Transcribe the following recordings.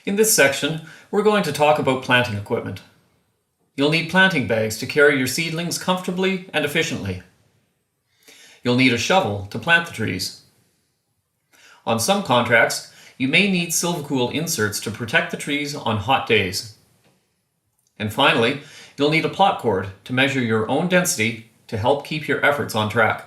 In this section, we're going to talk about planting equipment. You'll need planting bags to carry your seedlings comfortably and efficiently. You'll need a shovel to plant the trees. On some contracts, you may need Silvacool inserts to protect the trees on hot days. And finally, you'll need a plot cord to measure your own density to help keep your efforts on track.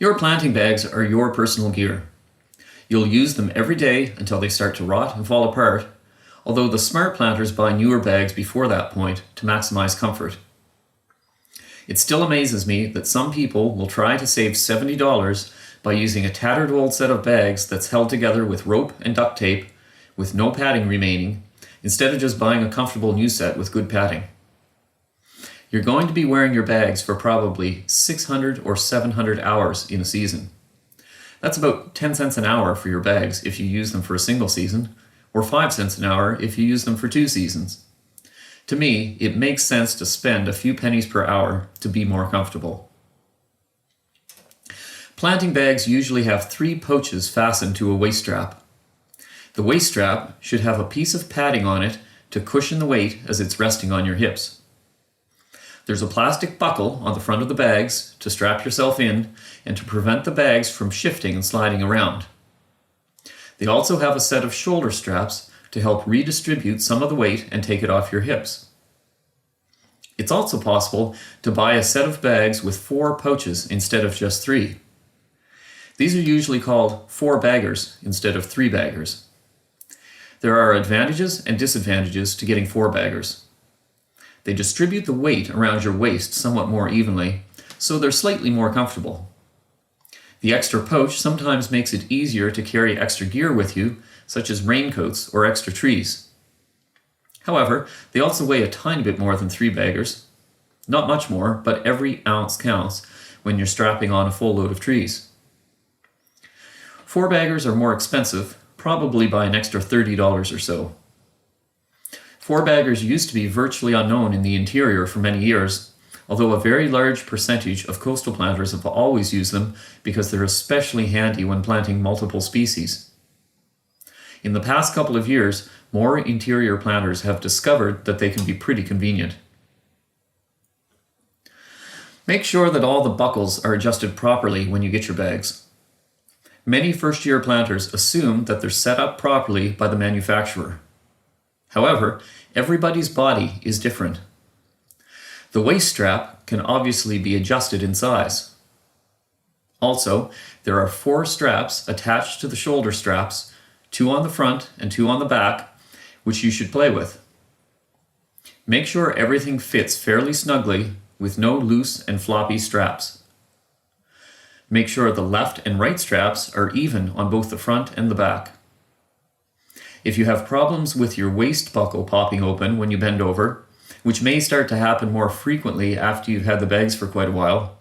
Your planting bags are your personal gear. You'll use them every day until they start to rot and fall apart, although the smart planters buy newer bags before that point to maximize comfort. It still amazes me that some people will try to save $70 by using a tattered old set of bags that's held together with rope and duct tape with no padding remaining, instead of just buying a comfortable new set with good padding. You're going to be wearing your bags for probably 600 or 700 hours in a season. That's about 10 cents an hour for your bags if you use them for a single season, or 5 cents an hour if you use them for 2 seasons. To me, it makes sense to spend a few pennies per hour to be more comfortable. Planting bags usually have 3 pouches fastened to a waist strap. The waist strap should have a piece of padding on it to cushion the weight as it's resting on your hips. There's a plastic buckle on the front of the bags to strap yourself in and to prevent the bags from shifting and sliding around. They also have a set of shoulder straps to help redistribute some of the weight and take it off your hips. It's also possible to buy a set of bags with 4 pouches instead of just 3. These are usually called 4-baggers instead of 3-baggers. There are advantages and disadvantages to getting 4-baggers. They distribute the weight around your waist somewhat more evenly, so they're slightly more comfortable. The extra pouch sometimes makes it easier to carry extra gear with you, such as raincoats or extra trees. However, they also weigh a tiny bit more than 3-baggers. Not much more, but every ounce counts when you're strapping on a full load of trees. 4-baggers are more expensive, probably by an extra $30 or so. 4-baggers used to be virtually unknown in the interior for many years, although a very large percentage of coastal planters have always used them because they're especially handy when planting multiple species. In the past couple of years, more interior planters have discovered that they can be pretty convenient. Make sure that all the buckles are adjusted properly when you get your bags. Many first-year planters assume that they're set up properly by the manufacturer. However, everybody's body is different. The waist strap can obviously be adjusted in size. Also, there are 4 straps attached to the shoulder straps, 2 on the front and 2 on the back, which you should play with. Make sure everything fits fairly snugly with no loose and floppy straps. Make sure the left and right straps are even on both the front and the back. If you have problems with your waist buckle popping open when you bend over, which may start to happen more frequently after you've had the bags for quite a while,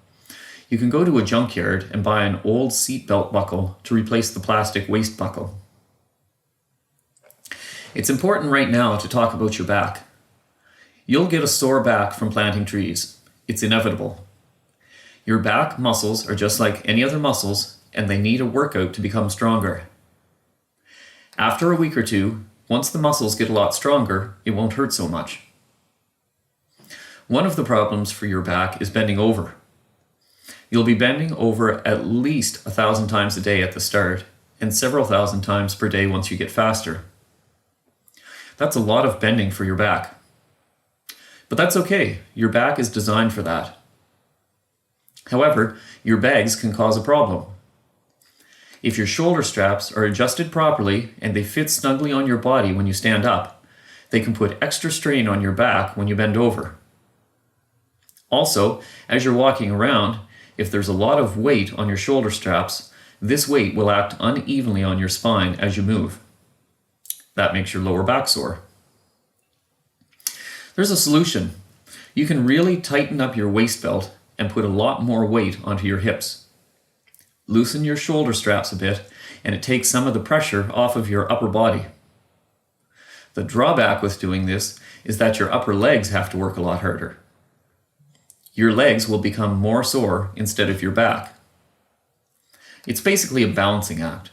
you can go to a junkyard and buy an old seatbelt buckle to replace the plastic waist buckle. It's important right now to talk about your back. You'll get a sore back from planting trees. It's inevitable. Your back muscles are just like any other muscles, and they need a workout to become stronger. After a week or 2, once the muscles get a lot stronger, it won't hurt so much. One of the problems for your back is bending over. You'll be bending over at least 1,000 times a day at the start, and several thousand times per day once you get faster. That's a lot of bending for your back. But that's okay, your back is designed for that. However, your bags can cause a problem. If your shoulder straps are adjusted properly and they fit snugly on your body when you stand up, they can put extra strain on your back when you bend over. Also, as you're walking around, if there's a lot of weight on your shoulder straps, this weight will act unevenly on your spine as you move. That makes your lower back sore. There's a solution. You can really tighten up your waist belt and put a lot more weight onto your hips. Loosen your shoulder straps a bit, and it takes some of the pressure off of your upper body. The drawback with doing this is that your upper legs have to work a lot harder. your legs will become more sore instead of your back. It's basically a balancing act.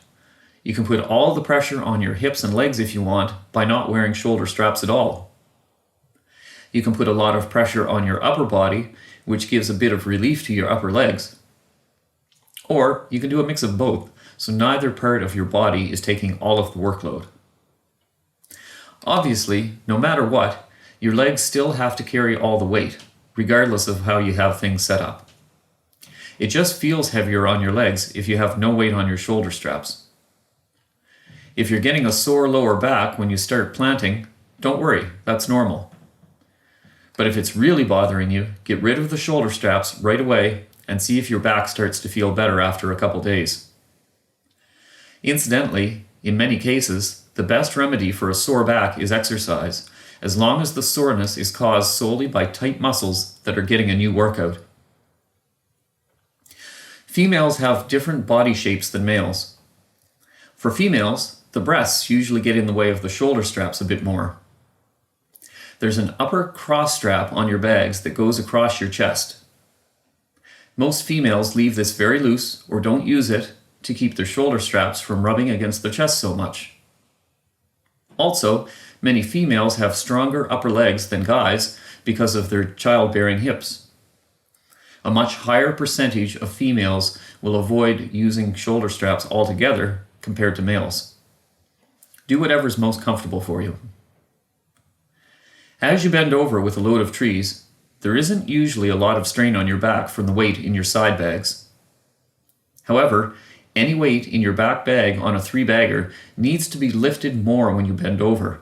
You can put all the pressure on your hips and legs if you want by not wearing shoulder straps at all. You can put a lot of pressure on your upper body, which gives a bit of relief to your upper legs. Or you can do a mix of both, so neither part of your body is taking all of the workload. Obviously, no matter what, your legs still have to carry all the weight, regardless of how you have things set up. It just feels heavier on your legs if you have no weight on your shoulder straps. If you're getting a sore lower back when you start planting, don't worry, that's normal. But if it's really bothering you, get rid of the shoulder straps right away and see if your back starts to feel better after a couple days. Incidentally, in many cases, the best remedy for a sore back is exercise, as long as the soreness is caused solely by tight muscles that are getting a new workout. Females have different body shapes than males. For females, the breasts usually get in the way of the shoulder straps a bit more. There's an upper cross strap on your bags that goes across your chest. Most females leave this very loose or don't use it to keep their shoulder straps from rubbing against their chest so much. Also, many females have stronger upper legs than guys because of their childbearing hips. A much higher percentage of females will avoid using shoulder straps altogether compared to males. Do whatever's most comfortable for you. As you bend over with a load of trees, there isn't usually a lot of strain on your back from the weight in your side bags. However, any weight in your back bag on a 3-bagger needs to be lifted more when you bend over.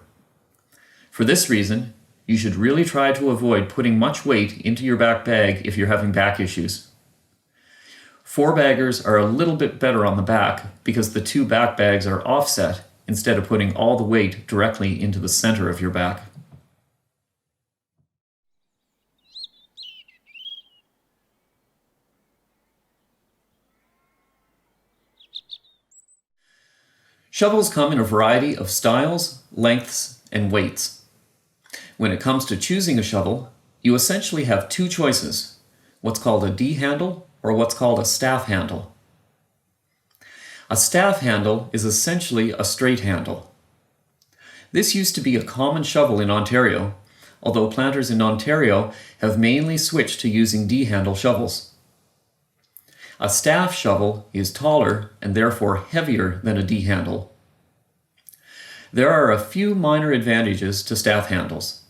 For this reason, you should really try to avoid putting much weight into your back bag if you're having back issues. 4-baggers are a little bit better on the back because the 2 back bags are offset instead of putting all the weight directly into the center of your back. Shovels come in a variety of styles, lengths, and weights. When it comes to choosing a shovel, you essentially have 2 choices, what's called a D-handle or what's called a staff handle. A staff handle is essentially a straight handle. This used to be a common shovel in Ontario, although planters in Ontario have mainly switched to using D-handle shovels. A staff shovel is taller and therefore heavier than a D-handle. There are a few minor advantages to staff handles.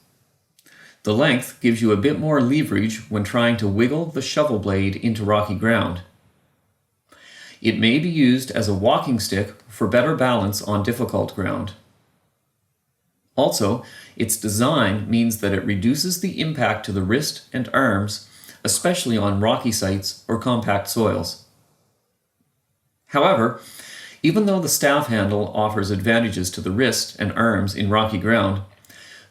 The length gives you a bit more leverage when trying to wiggle the shovel blade into rocky ground. It may be used as a walking stick for better balance on difficult ground. Also, its design means that it reduces the impact to the wrist and arms, especially on rocky sites or compact soils. However, even though the staff handle offers advantages to the wrist and arms in rocky ground,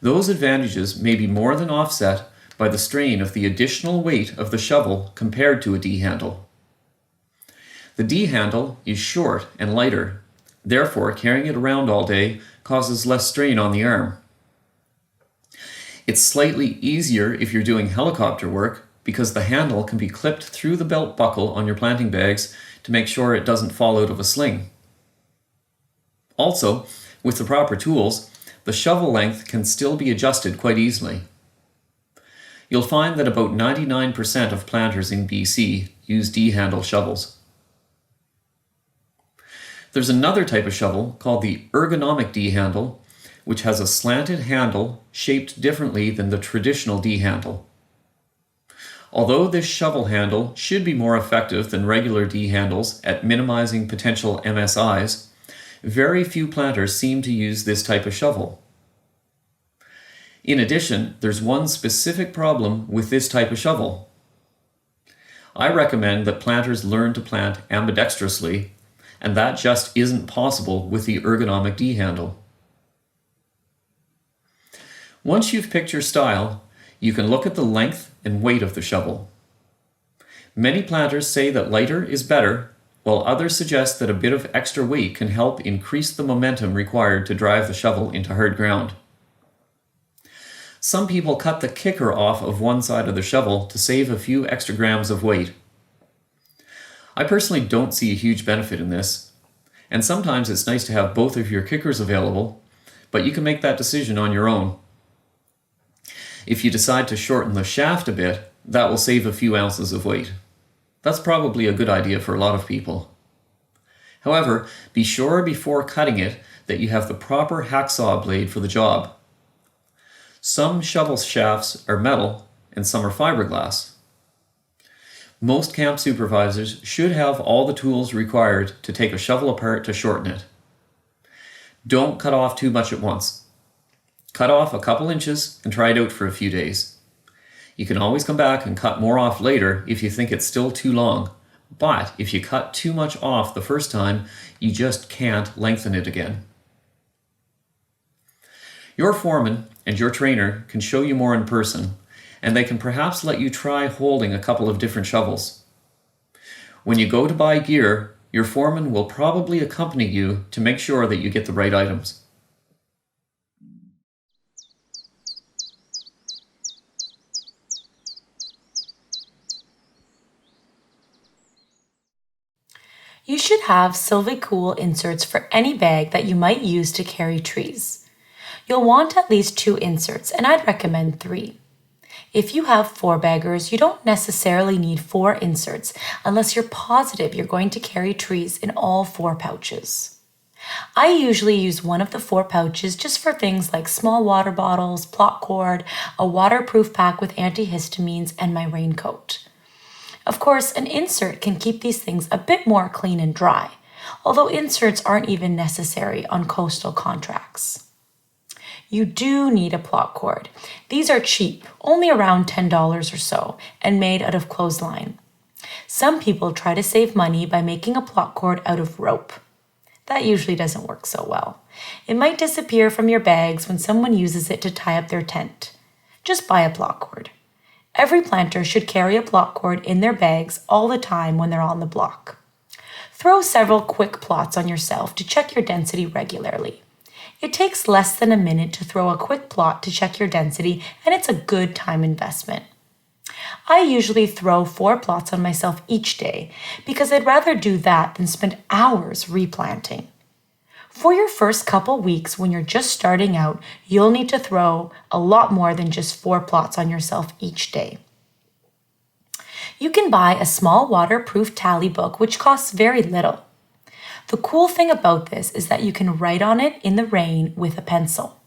those advantages may be more than offset by the strain of the additional weight of the shovel compared to a D-handle. The D-handle is short and lighter, therefore carrying it around all day causes less strain on the arm. It's slightly easier if you're doing helicopter work because the handle can be clipped through the belt buckle on your planting bags to make sure it doesn't fall out of a sling. Also, with the proper tools, the shovel length can still be adjusted quite easily. You'll find that about 99% of planters in BC use D-handle shovels. There's another type of shovel called the ergonomic D-handle, which has a slanted handle shaped differently than the traditional D-handle. Although this shovel handle should be more effective than regular D-handles at minimizing potential MSIs, very few planters seem to use this type of shovel. In addition, there's one specific problem with this type of shovel. I recommend that planters learn to plant ambidextrously, and that just isn't possible with the ergonomic D-handle. Once you've picked your style, you can look at the length and weight of the shovel. Many planters say that lighter is better, while others suggest that a bit of extra weight can help increase the momentum required to drive the shovel into hard ground. Some people cut the kicker off of one side of the shovel to save a few extra grams of weight. I personally don't see a huge benefit in this, and sometimes it's nice to have both of your kickers available, but you can make that decision on your own. If you decide to shorten the shaft a bit, that will save a few ounces of weight. That's probably a good idea for a lot of people. However, be sure before cutting it that you have the proper hacksaw blade for the job. Some shovel shafts are metal and some are fiberglass. Most camp supervisors should have all the tools required to take a shovel apart to shorten it. Don't cut off too much at once. Cut off a couple inches and try it out for a few days. You can always come back and cut more off later if you think it's still too long. But if you cut too much off the first time, you just can't lengthen it again. Your foreman and your trainer can show you more in person, and they can perhaps let you try holding a couple of different shovels. When you go to buy gear, your foreman will probably accompany you to make sure that you get the right items. You should have Silvicool inserts for any bag that you might use to carry trees. You'll want at least 2 inserts, and I'd recommend 3. If you have 4 baggers, you don't necessarily need 4 inserts unless you're positive you're going to carry trees in all 4 pouches. I usually use one of the 4 pouches just for things like small water bottles, plot cord, a waterproof pack with antihistamines, and my raincoat. Of course, an insert can keep these things a bit more clean and dry, although inserts aren't even necessary on coastal contracts. You do need a plot cord. These are cheap, only around $10 or so, and made out of clothesline. Some people try to save money by making a plot cord out of rope. That usually doesn't work so well. It might disappear from your bags when someone uses it to tie up their tent. Just buy a plot cord. Every planter should carry a plot cord in their bags all the time when they're on the block. Throw several quick plots on yourself to check your density regularly. It takes less than a minute to throw a quick plot to check your density, and it's a good time investment. I usually throw 4 plots on myself each day because I'd rather do that than spend hours replanting. For your first couple weeks when you're just starting out, you'll need to throw a lot more than just 4 plots on yourself each day. You can buy a small waterproof tally book which costs very little. The cool thing about this is that you can write on it in the rain with a pencil.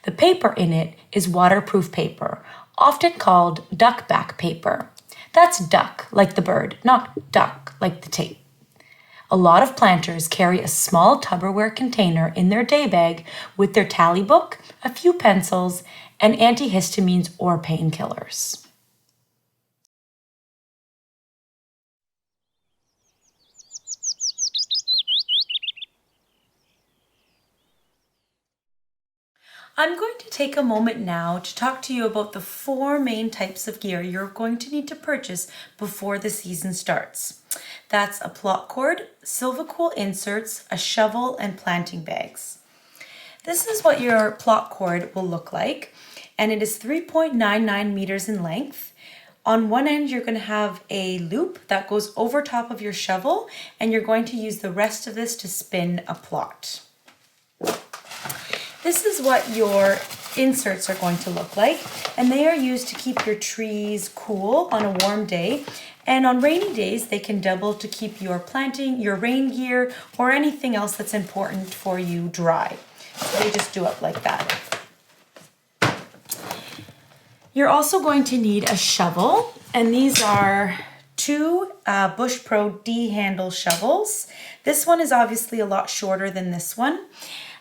The paper in it is waterproof paper, often called duckback paper. That's duck, like the bird, not duck, like the tape. A lot of planters carry a small Tupperware container in their day bag with their tally book, a few pencils, and antihistamines or painkillers. I'm going to take a moment now to talk to you about the 4 main types of gear you're going to need to purchase before the season starts. That's a plot cord, Silvicool inserts, a shovel, and planting bags. This is what your plot cord will look like, and it is 3.99 meters in length. On one end, you're going to have a loop that goes over top of your shovel, and you're going to use the rest of this to spin a plot. This is what your inserts are going to look like, and they are used to keep your trees cool on a warm day, and on rainy days they can double to keep your planting, your rain gear, or anything else that's important for you dry. So they just do it like that. You're also going to need a shovel, and these are 2 Bush Pro D-handle shovels. This one is obviously a lot shorter than this one.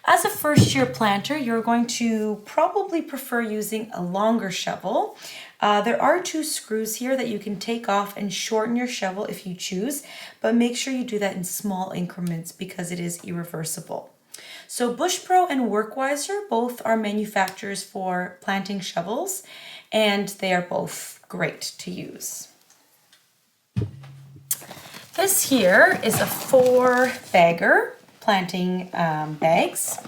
As a first-year planter, you're going to probably prefer using a longer shovel. There are 2 screws here that you can take off and shorten your shovel if you choose, but make sure you do that in small increments because it is irreversible. So Bush Pro and Workwiser both are manufacturers for planting shovels, and they are both great to use. This here is a 4-bagger planting bags.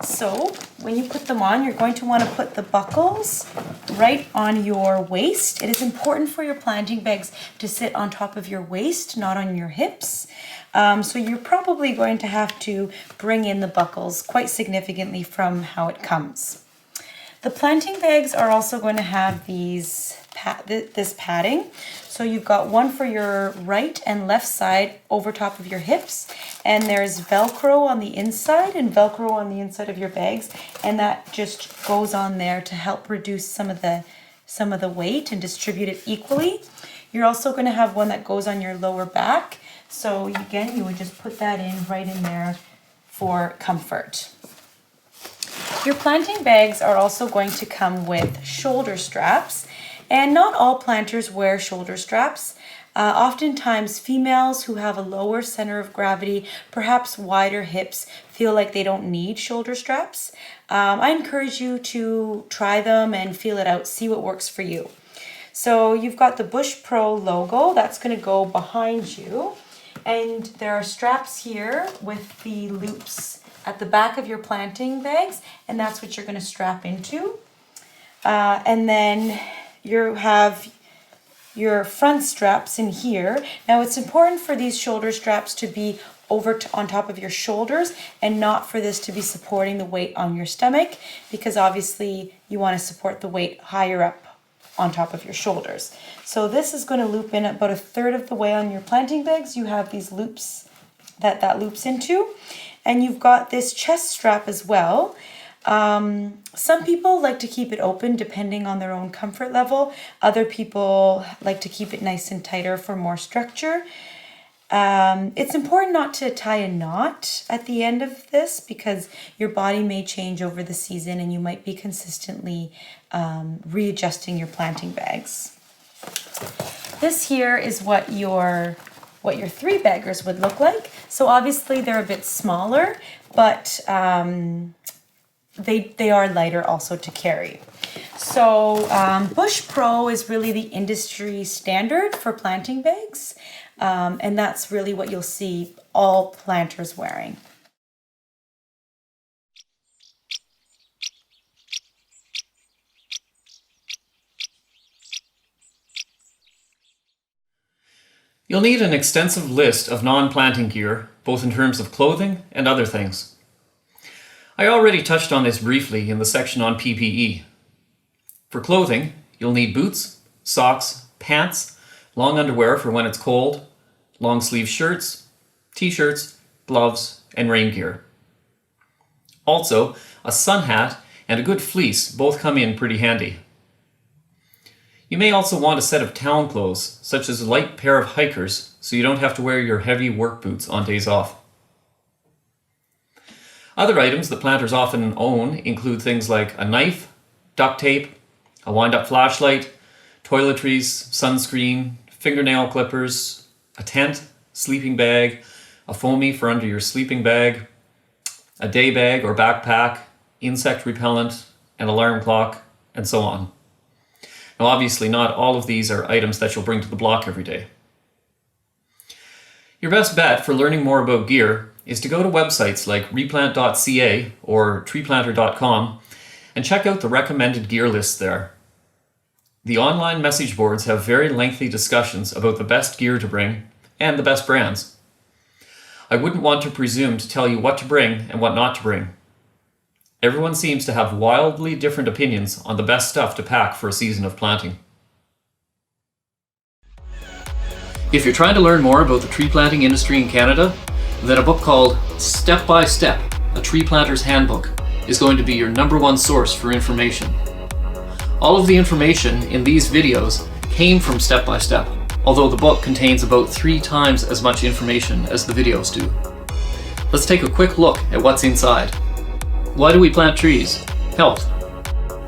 So when you put them on, you're going to want to put the buckles right on your waist. It is important for your planting bags to sit on top of your waist, not on your hips. So you're probably going to have to bring in the buckles quite significantly from how it comes. The planting bags are also going to have this padding. So you've got one for your right and left side over top of your hips, and there's Velcro on the inside and Velcro on the inside of your bags, and that just goes on there to help reduce some of the weight and distribute it equally. You're also going to have one that goes on your lower back. So again, you would just put that in right in there for comfort. Your planting bags are also going to come with shoulder straps, and not all planters wear shoulder straps. Oftentimes females who have a lower center of gravity, perhaps wider hips, feel like they don't need shoulder straps. I encourage you to try them and feel it out, see what works for you. So you've got the Bush Pro logo, that's going to go behind you. And there are straps here with the loops at the back of your planting bags, and that's what you're going to strap into. And then you have your front straps in here. Now it's important for these shoulder straps to be on top of your shoulders and not for this to be supporting the weight on your stomach, because obviously you want to support the weight higher up on top of your shoulders. So this is going to loop in about 1/3 of the way on your planting bags. You have these loops that loops into, and you've got this chest strap as well. Some people like to keep it open depending on their own comfort level. Other people like to keep it nice and tighter for more structure. It's important not to tie a knot at the end of this because your body may change over the season and you might be consistently readjusting your planting bags. This here is what your 3-baggers would look like. So obviously they're a bit smaller, but they are lighter also to carry. So Bush Pro is really the industry standard for planting bags, and that's really what you'll see all planters wearing. You'll need an extensive list of non-planting gear, both in terms of clothing and other things. I already touched on this briefly in the section on PPE. For clothing, you'll need boots, socks, pants, long underwear for when it's cold, long sleeve shirts, t-shirts, gloves, and rain gear. Also, a sun hat and a good fleece both come in pretty handy. You may also want a set of town clothes, such as a light pair of hikers, so you don't have to wear your heavy work boots on days off. Other items that planters often own include things like a knife, duct tape, a wind-up flashlight, toiletries, sunscreen, fingernail clippers, a tent, sleeping bag, a foamy for under your sleeping bag, a day bag or backpack, insect repellent, an alarm clock, and so on. Now obviously not all of these are items that you'll bring to the block every day. Your best bet for learning more about gear is to go to websites like replant.ca or treeplanter.com and check out the recommended gear lists there. The online message boards have very lengthy discussions about the best gear to bring and the best brands. I wouldn't want to presume to tell you what to bring and what not to bring. Everyone seems to have wildly different opinions on the best stuff to pack for a season of planting. If you're trying to learn more about the tree planting industry in Canada, then a book called Step by Step, A Tree Planter's Handbook is going to be your #1 source for information. All of the information in these videos came from Step by Step, although the book contains about 3 times as much information as the videos do. Let's take a quick look at what's inside. Why do we plant trees? Health.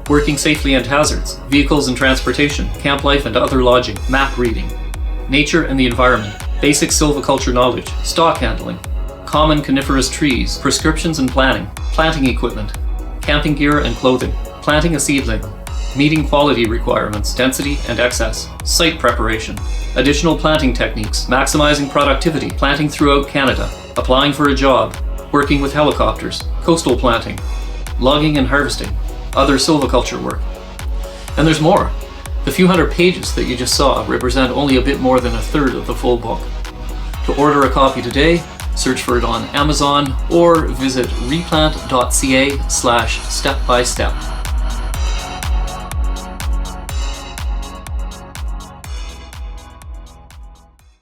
Working safely and hazards. Vehicles and transportation. Camp life and other lodging. Map reading. Nature and the environment. Basic silviculture knowledge. Stock handling. Common coniferous trees. Prescriptions and planning. Planting equipment. Camping gear and clothing. Planting a seedling. Meeting quality requirements. Density and excess. Site preparation. Additional planting techniques. Maximizing productivity. Planting throughout Canada. Applying for a job. Working with helicopters, coastal planting, logging and harvesting, other silviculture work. And there's more. The few hundred pages that you just saw represent only a bit more than a third of the full book. To order a copy today, search for it on Amazon or visit replant.ca/step-by-step.